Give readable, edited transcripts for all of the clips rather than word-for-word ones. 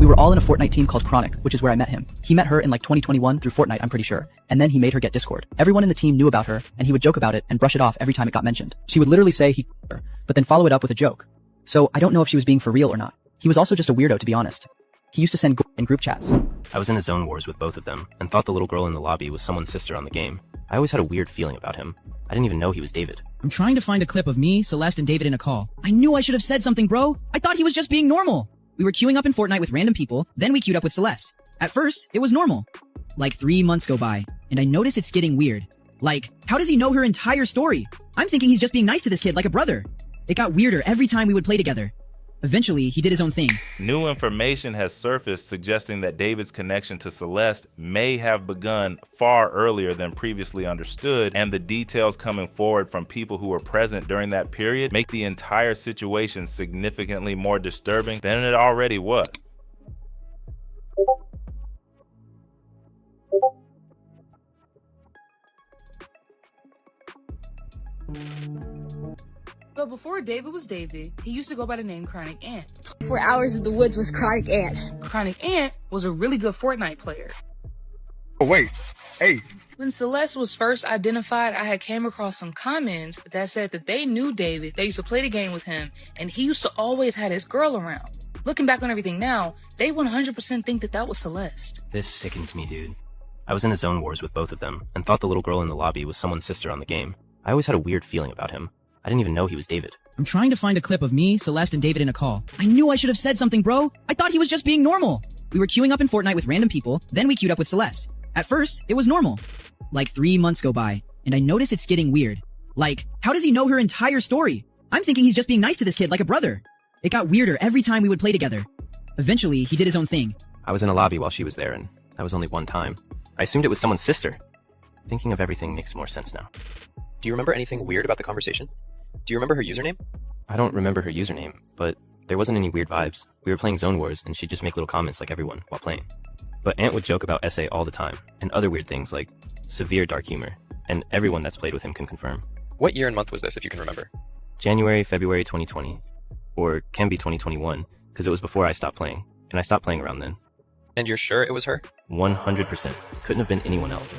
We were all in a Fortnite team called Chronic, which is where I met him. He met her in like 2021 through Fortnite, I'm pretty sure. And then he made her get Discord. Everyone in the team knew about her, and he would joke about it and brush it off every time it got mentioned. She would literally say he her, but then follow it up with a joke. So I don't know if she was being for real or not. He was also just a weirdo, to be honest. He used to send in group chats. I was in a zone wars with both of them, and thought the little girl in the lobby was someone's sister on the game. I always had a weird feeling about him. I didn't even know he was David. I'm trying to find a clip of me, Celeste, and David in a call. I knew I should have said something, bro. I thought he was just being normal. We were queuing up in Fortnite with random people, then we queued up with Celeste. At first, it was normal. Like 3 months go by, and I notice it's getting weird. Like, how does he know her entire story? I'm thinking he's just being nice to this kid like a brother. It got weirder every time we would play together. Eventually, he did his own thing. New information has surfaced suggesting that David's connection to Celeste may have begun far earlier than previously understood, and the details coming forward from people who were present during that period make the entire situation significantly more disturbing than it already was. So before David was David, he used to go by the name Chronic Ant. 4 hours in the woods with Chronic Ant. Chronic Ant was a really good Fortnite player. Oh wait, hey. When Celeste was first identified, I had came across some comments that said that they knew David, they used to play the game with him, and he used to always have his girl around. Looking back on everything now, they 100% think that was Celeste. This sickens me, dude. I was in a zone wars with both of them, and thought the little girl in the lobby was someone's sister on the game. I always had a weird feeling about him. I didn't even know he was David. I'm trying to find a clip of me, Celeste, and David in a call. I knew I should have said something, bro. I thought he was just being normal. We were queuing up in Fortnite with random people, then we queued up with Celeste. At first, it was normal. Like 3 months go by, and I notice it's getting weird. Like, how does he know her entire story? I'm thinking he's just being nice to this kid like a brother. It got weirder every time we would play together. Eventually, he did his own thing. I was in a lobby while she was there, and that was only one time. I assumed it was someone's sister. Thinking of everything makes more sense now. Do you remember anything weird about the conversation? Do you remember her username? I don't remember her username, but there wasn't any weird vibes. We were playing Zone Wars, and she'd just make little comments like everyone while playing. But Ant would joke about SA all the time, and other weird things like severe dark humor, and everyone that's played with him can confirm. What year and month was this, if you can remember? January, February 2020. Or can be 2021, because it was before I stopped playing, and I stopped playing around then. And you're sure it was her? 100%. Couldn't have been anyone else.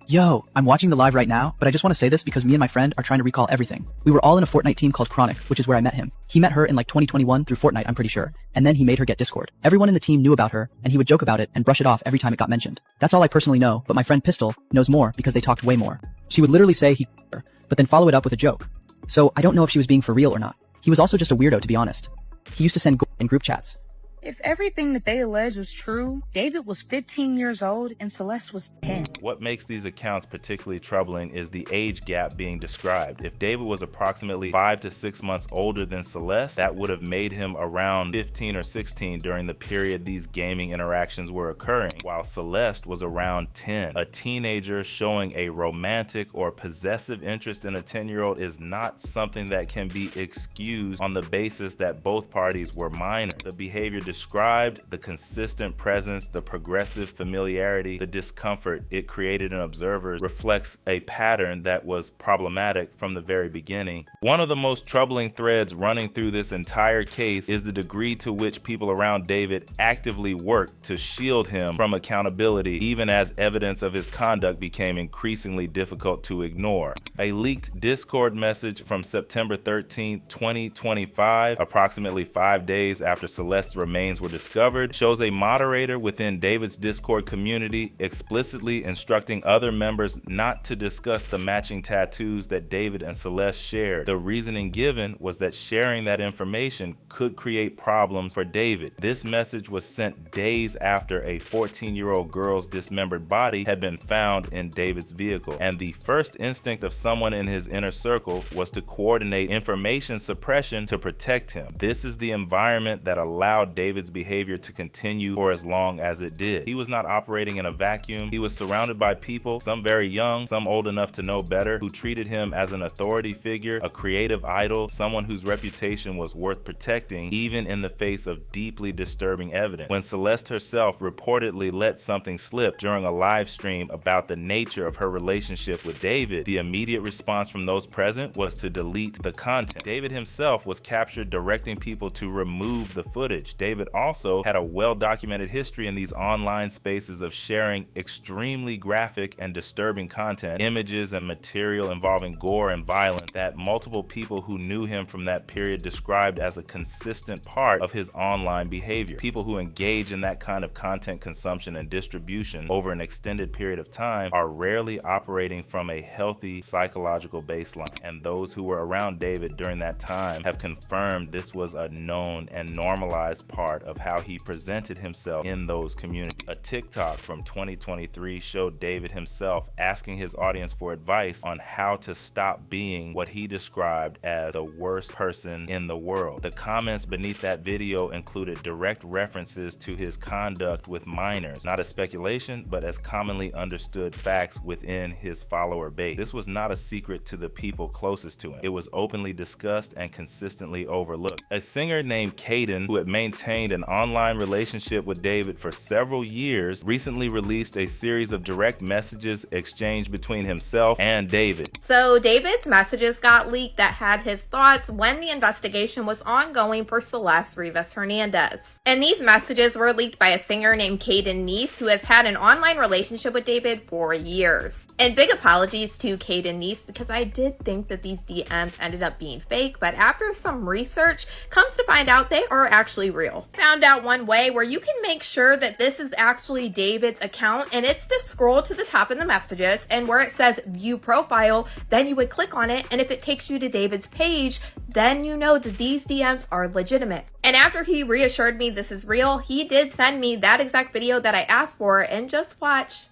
Yo, I'm watching the live right now, but I just want to say this because me and my friend are trying to recall everything. We were all in a Fortnite team called Chronic, which is where I met him. He met her in like 2021 through Fortnite, I'm pretty sure. And then he made her get Discord. Everyone in the team knew about her, and he would joke about it and brush it off every time it got mentioned. That's all I personally know, but my friend Pistol knows more because they talked way more. She would literally say he her, but then follow it up with a joke. So I don't know if she was being for real or not. He was also just a weirdo, to be honest. He used to send in group chats. If everything that they allege was true, David was 15 years old and Celeste was 10. What makes these accounts particularly troubling is the age gap being described. If David was approximately 5 to 6 months older than Celeste, that would have made him around 15 or 16 during the period these gaming interactions were occurring, while Celeste was around 10. A teenager showing a romantic or possessive interest in a 10-year-old is not something that can be excused on the basis that both parties were minor. The behavior described, the consistent presence, the progressive familiarity, the discomfort it created in observers reflects a pattern that was problematic from the very beginning. One of the most troubling threads running through this entire case is the degree to which people around David actively worked to shield him from accountability, even as evidence of his conduct became increasingly difficult to ignore. A leaked Discord message from September 13, 2025, approximately 5 days after Celeste's remains were discovered, shows a moderator within David's Discord community explicitly instructing other members not to discuss the matching tattoos that David and Celeste shared. The reasoning given was that sharing that information could create problems for David. This message was sent days after a 14-year-old girl's dismembered body had been found in David's vehicle, and the first instinct of someone in his inner circle was to coordinate information suppression to protect him. This is the environment that allowed David's behavior to continue for as long as it did. He was not operating in a vacuum. He was surrounded by people, some very young, some old enough to know better, who treated him as an authority figure, a creative idol, someone whose reputation was worth protecting, even in the face of deeply disturbing evidence. When Celeste herself reportedly let something slip during a live stream about the nature of her relationship with David, the immediate response from those present was to delete the content. David himself was captured directing people to remove the footage. David David also had a well-documented history in these online spaces of sharing extremely graphic and disturbing content, images and material involving gore and violence that multiple people who knew him from that period described as a consistent part of his online behavior. People who engage in that kind of content consumption and distribution over an extended period of time are rarely operating from a healthy psychological baseline, and those who were around David during that time have confirmed this was a known and normalized part of how he presented himself in those communities. A TikTok from 2023 showed David himself asking his audience for advice on how to stop being what he described as the worst person in the world. The comments beneath that video included direct references to his conduct with minors, not as speculation, but as commonly understood facts within his follower base. This was not a secret to the people closest to him. It was openly discussed and consistently overlooked. A singer named Caden, who had maintained an online relationship with David for several years, recently released a series of direct messages exchanged between himself and David. So David's messages got leaked that had his thoughts when the investigation was ongoing for Celeste Rivas Hernandez. And these messages were leaked by a singer named Caden Neese, who has had an online relationship with David for years. And big apologies to Caden Neese, because I did think that these DMs ended up being fake, but after some research, comes to find out they are actually real. Found out one way where you can make sure that this is actually David's account, and it's to scroll to the top in the messages, and where it says view profile, then you would click on it, and if it takes you to David's page, then you know that these DMs are legitimate. And after he reassured me this is real, he did send me that exact video that I asked for, and just watch.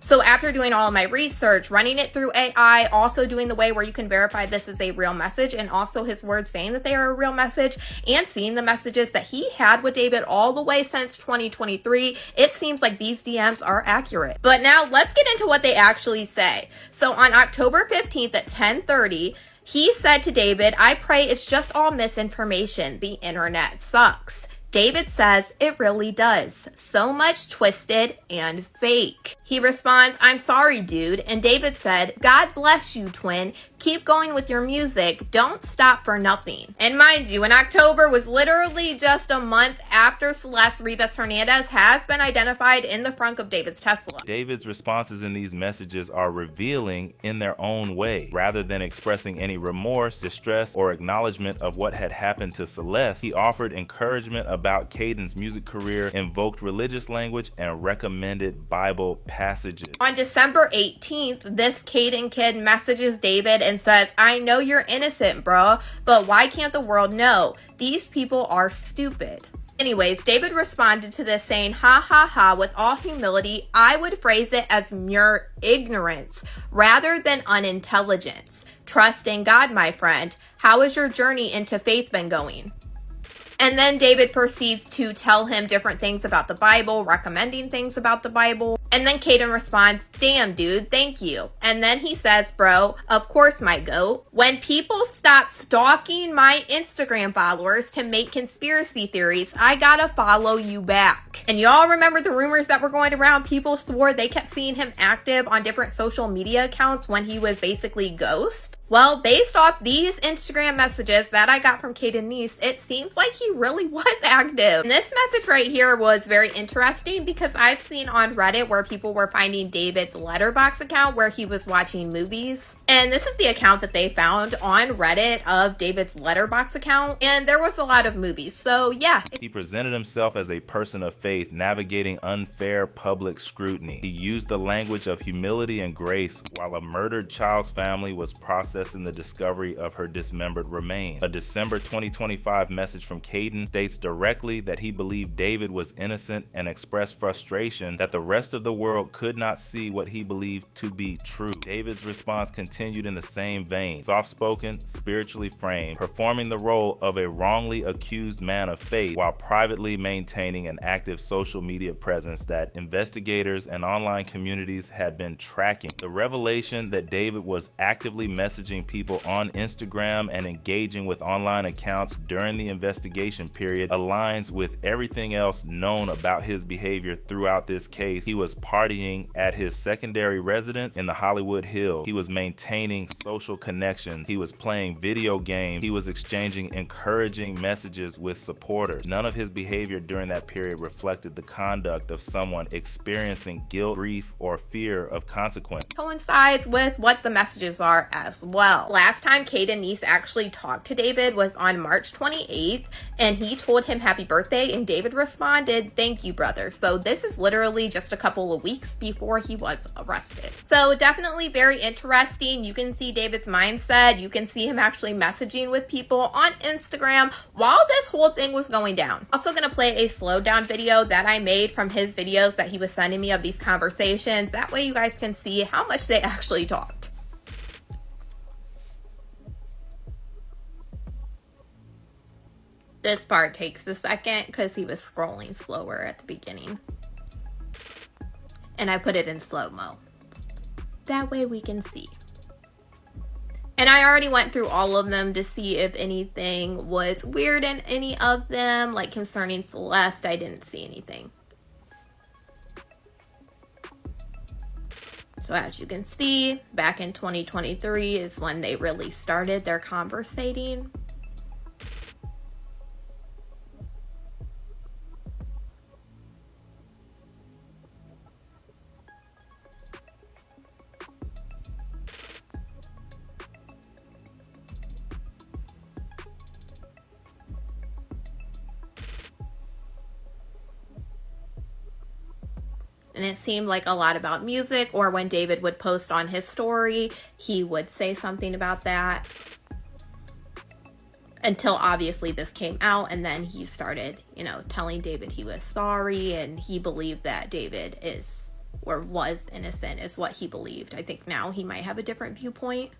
So after doing all of my research, running it through AI, also doing the way where you can verify this is a real message, and also his words saying that they are a real message, and seeing the messages that he had with David all the way since 2023, it seems like these DMs are accurate. But now let's get into what they actually say. So on October 15th at 10:30, he said to David, "I pray it's just all misinformation. The internet sucks." David says, "It really does. So much twisted and fake." He responds, "I'm sorry, dude." And David said, "God bless you, twin. Keep going with your music. Don't stop for nothing." And mind you, in October was literally just a month after Celeste Rivas Hernandez has been identified in the front of David's Tesla. David's responses in these messages are revealing in their own way. Rather than expressing any remorse, distress, or acknowledgement of what had happened to Celeste, he offered encouragement about Caden's music career, invoked religious language, and recommended Bible passages. On December 18th, this Caden kid messages David and says, "I know you're innocent, bruh, but why can't the world know? These people are stupid." Anyways, David responded to this saying, "Ha ha ha, with all humility, I would phrase it as mere ignorance rather than unintelligence. Trust in God, my friend. How has your journey into faith been going?" And then David proceeds to tell him different things about the Bible, recommending things about the Bible. And then Caden responds, "Damn, dude, thank you." And then he says, "Bro, of course, my goat. When people stop stalking my Instagram followers to make conspiracy theories, I gotta follow you back." And y'all remember the rumors that were going around? People swore they kept seeing him active on different social media accounts when he was basically ghost. Well, based off these Instagram messages that I got from Caden Neese, it seems like he really was active. And this message right here was very interesting because I've seen on Reddit where people were finding David's Letterboxd account where he was watching movies. And this is the account that they found on Reddit of David's Letterboxd account. And there was a lot of movies. So yeah. He presented himself as a person of faith, navigating unfair public scrutiny. He used the language of humility and grace while a murdered child's family was processing the discovery of her dismembered remains. A December 2025 message from Caden states directly that he believed David was innocent and expressed frustration that the rest of the world could not see what he believed to be true. David's response continued in the same vein, soft-spoken, spiritually framed, performing the role of a wrongly accused man of faith while privately maintaining an active social media presence that investigators and online communities had been tracking. The revelation that David was actively messaging messaging people on Instagram and engaging with online accounts during the investigation period aligns with everything else known about his behavior throughout this case. He was partying at his secondary residence in the Hollywood Hills. He was maintaining social connections. He was playing video games. He was exchanging encouraging messages with supporters. None of his behavior during that period reflected the conduct of someone experiencing guilt, grief, or fear of consequence. Coincides with what the messages are as well. Last time Kate and Niece actually talked to David was on March 28th, and he told him happy birthday, and David responded, "Thank you, brother." So this is literally just a couple of weeks before he was arrested. So definitely very interesting. You can see David's mindset. You can see him actually messaging with people on Instagram while this whole thing was going down. Also gonna play a slowdown video that I made from his videos that he was sending me of these conversations. That way you guys can see how much they actually talked. This part takes a second because he was scrolling slower at the beginning. And I put it in slow-mo. That way we can see. And I already went through all of them to see if anything was weird in any of them. Like concerning Celeste, I didn't see anything. So as you can see, back in 2023 is when they really started their conversating. And it seemed like a lot about music, or when David would post on his story, he would say something about that. Until obviously this came out, and then he started, telling David he was sorry, and he believed that David is, or was innocent, is what he believed. I think now he might have a different viewpoint.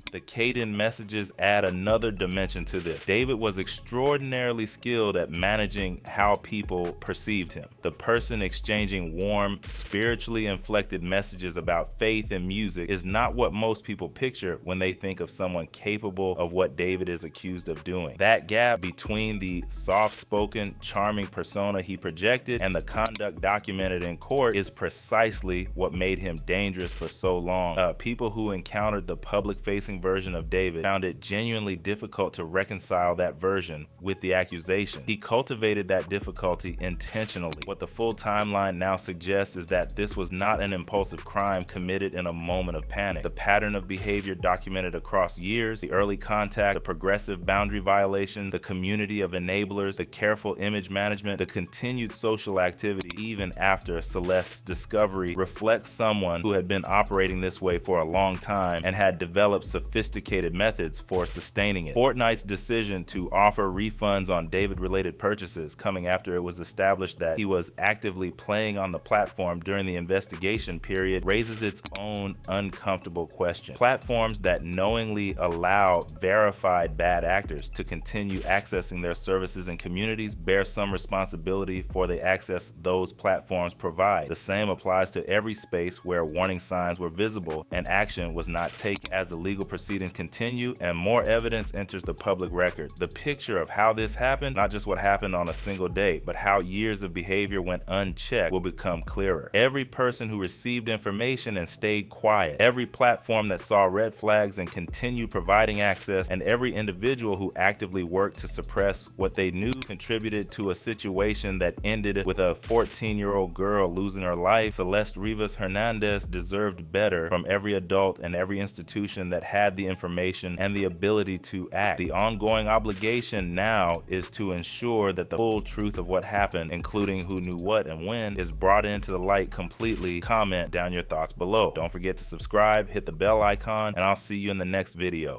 The Caden messages add another dimension to this. David was extraordinarily skilled at managing how people perceived him. The person exchanging warm, spiritually inflected messages about faith and music is not what most people picture when they think of someone capable of what David is accused of doing. That gap between the soft-spoken, charming persona he projected and the conduct documented in court is precisely what made him dangerous for so long. People who encountered the public-facing version of David found it genuinely difficult to reconcile that version with the accusation. He cultivated that difficulty intentionally. What the full timeline now suggests is that this was not an impulsive crime committed in a moment of panic. The pattern of behavior documented across years, the early contact, the progressive boundary violations, the community of enablers, the careful image management, the continued social activity even after Celeste's discovery reflects someone who had been operating this way for a long time and had developed sophisticated methods for sustaining it. Fortnite's decision to offer refunds on David-related purchases coming after it was established that he was actively playing on the platform during the investigation period raises its own uncomfortable question. Platforms that knowingly allow verified bad actors to continue accessing their services and communities bear some responsibility for the access those platforms provide. The same applies to every space where warning signs were visible and action was not taken. As the legal proceedings continue and more evidence enters the public record, the picture of how this happened, not just what happened on a single day, but how years of behavior went unchecked, will become clearer. Every person who received information and stayed quiet, every platform that saw red flags and continued providing access, and every individual who actively worked to suppress what they knew contributed to a situation that ended with a 14-year-old girl losing her life. Celeste Rivas Hernandez deserved better from every adult and every institution that had the information and the ability to act. The ongoing obligation now is to ensure that the full truth of what happened, including who knew what and when, is brought into the light completely. Comment down your thoughts below. Don't forget to subscribe, hit the bell icon, and I'll see you in the next video.